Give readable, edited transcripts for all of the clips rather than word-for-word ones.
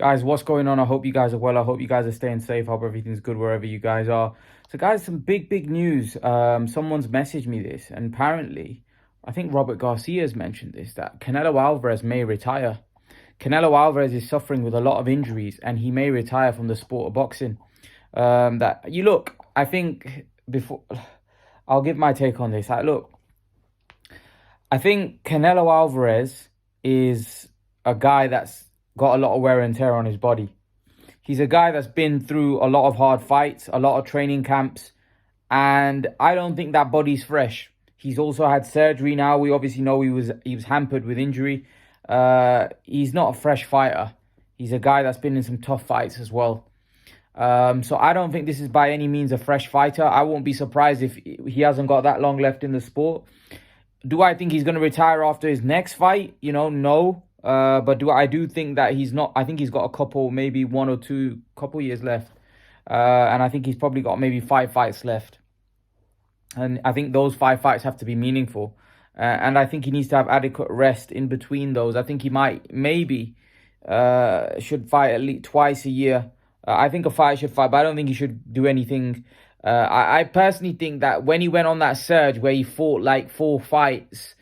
Guys, what's going on? I hope you guys are well. I hope you guys are staying safe. I hope everything's good wherever you guys are. So, guys, some big news. Someone's messaged me this, and apparently, I think Robert Garcia's mentioned this, that Canelo Alvarez may retire. Canelo Alvarez is suffering with a lot of injuries, and he may retire from the sport of boxing. I think before I'll give my take on this. I think Canelo Alvarez is a guy that's got a lot of wear and tear on his body. He's a guy that's been through a lot of hard fights, a lot of training camps, and I don't think that body's fresh. He's also had surgery now. We obviously know he was hampered with injury. He's not a fresh fighter. He's a guy that's been in some tough fights as well. So I don't think this is by any means a fresh fighter. I won't be surprised if he hasn't got that long left in the sport. Do I think he's going to retire after his next fight? No. But I do think that he's not. I think he's got a couple, maybe one or two, couple years left. And I think he's probably got maybe 5 fights left. And I think those 5 fights have to be meaningful. And I think he needs to have adequate rest in between those. I think he should fight at least twice a year. I think a fighter should fight, but I don't think he should do anything. I personally think that when he went on that surge where he fought like 4 fights,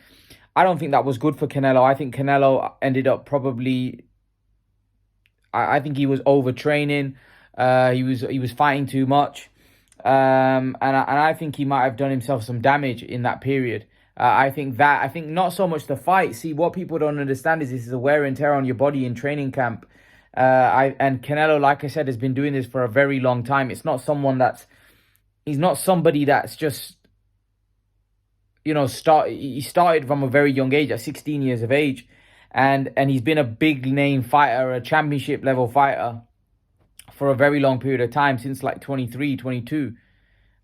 I don't think that was good for Canelo. I think Canelo ended up probably. I think he was overtraining. He was fighting too much, and I think he might have done himself some damage in that period. I think not so much the fight. See, what people don't understand is this is a wear and tear on your body in training camp. And Canelo, like I said, has been doing this for a very long time. He's not somebody that's just, he started from a very young age, at 16 years of age, and he's been a big name fighter, a championship level fighter for a very long period of time, since like 23, 22.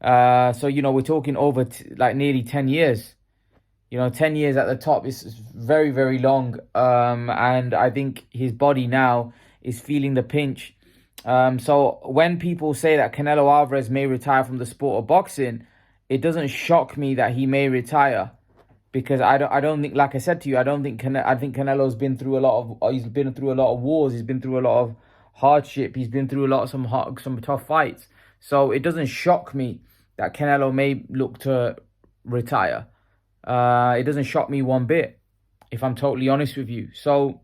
So, we're talking over like nearly 10 years. 10 years at the top is very, very long. And I think his body now is feeling the pinch. So when people say that Canelo Alvarez may retire from the sport of boxing, it doesn't shock me that he may retire, because I don't think, like I said to you, I think Canelo's been through he's been through a lot of wars, he's been through a lot of hardship, he's been through a lot of some tough fights. So it doesn't shock me that Canelo may look to retire. It doesn't shock me one bit, if I'm totally honest with you. So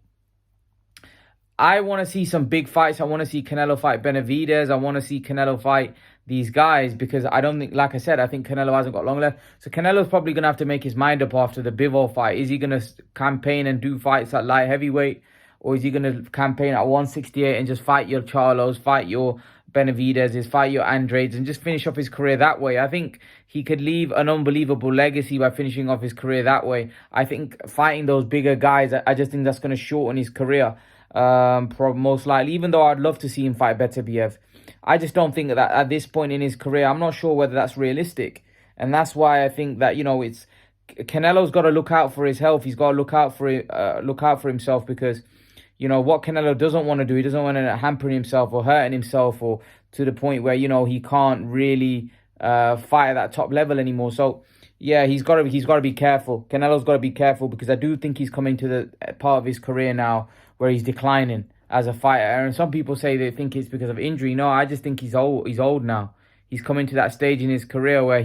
I want to see some big fights. I want to see Canelo fight Benavidez. I want to see Canelo fight these guys, because I don't think, like I said, I think Canelo hasn't got long left. So Canelo's probably going to have to make his mind up after the Bivol fight. Is he going to campaign and do fights at light heavyweight? Or is he going to campaign at 168 and just fight your Charlos, fight your Benavidez's, fight your Andrades, and just finish off his career that way? I think he could leave an unbelievable legacy by finishing off his career that way. I think fighting those bigger guys, I just think that's going to shorten his career. Most likely, even though I'd love to see him fight Beterbiev. I just don't think that at this point in his career, I'm not sure whether that's realistic. And that's why I think that, it's Canelo's got to look out for his health. He's got to look out for himself, because what Canelo doesn't want to do, he doesn't want to hamper himself or hurting himself, or to the point where he can't really fight at that top level anymore. So yeah, he's got to be careful. Canelo's got to be careful, because I do think he's coming to the part of his career now where he's declining as a fighter. And some people say they think it's because of injury. No, I just think he's old. He's old now. He's coming to that stage in his career where,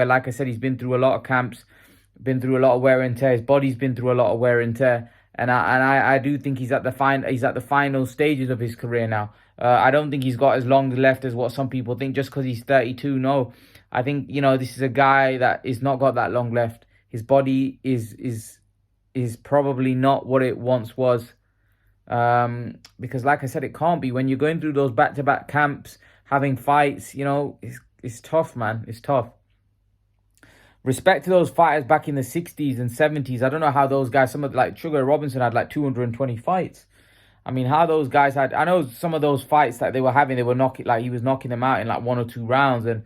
like I said, he's been through a lot of camps, been through a lot of wear and tear. His body's been through a lot of wear and tear. And I do think he's at the final stages of his career now. I don't think he's got as long left as what some people think, just because he's 32. No, I think this is a guy that is not got that long left. His body is probably not what it once was, because like I said, it can't be when you're going through those back-to-back camps, having fights. It's tough, man. It's tough. Respect to those fighters back in the 60s and 70s. I don't know how those guys, some of like Sugar Robinson had like 220 fights. I mean, how those guys had, I know some of those fights that they were having, he was knocking them out in like 1 or 2 rounds. And,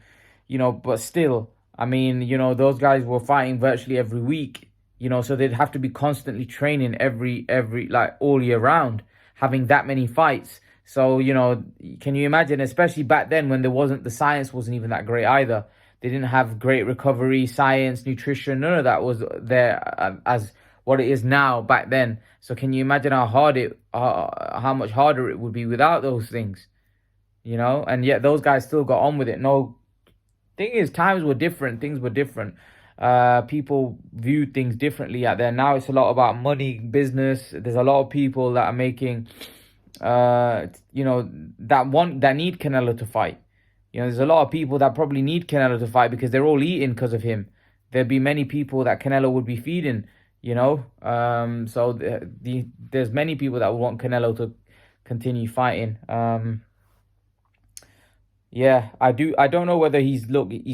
but still, I mean, those guys were fighting virtually every week, so they'd have to be constantly training every like all year round, having that many fights. So, can you imagine, especially back then when the science wasn't even that great either. They didn't have great recovery, science, nutrition. None of that was there as what it is now back then. So can you imagine how much harder it would be without those things, you know? And yet those guys still got on with it. No, thing is, times were different. Things were different. People viewed things differently out there. Now it's a lot about money, business. There's a lot of people that are making, that need Canelo to fight. You know, there's a lot of people that probably need Canelo to fight because they're all eating because of him. There'd be many people that Canelo would be feeding. You know, there's many people that would want Canelo to continue fighting. Yeah, I do. I don't know whether he's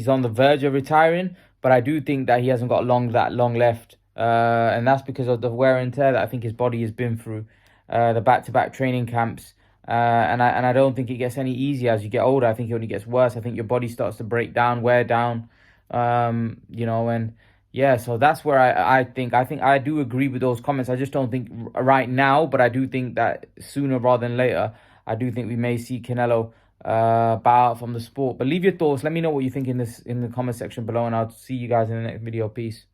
on the verge of retiring, but I do think that he hasn't got that long left. And that's because of the wear and tear that I think his body has been through, the back-to-back training camps. And I don't think it gets any easier as you get older. I think it only gets worse. I think your body starts to break down, wear down. And yeah, so that's where I think I do agree with those comments. I just don't think right now, but I do think that sooner rather than later, I do think we may see Canelo bow out from the sport. But leave your thoughts. Let me know what you think in the comment section below, and I'll see you guys in the next video. Peace.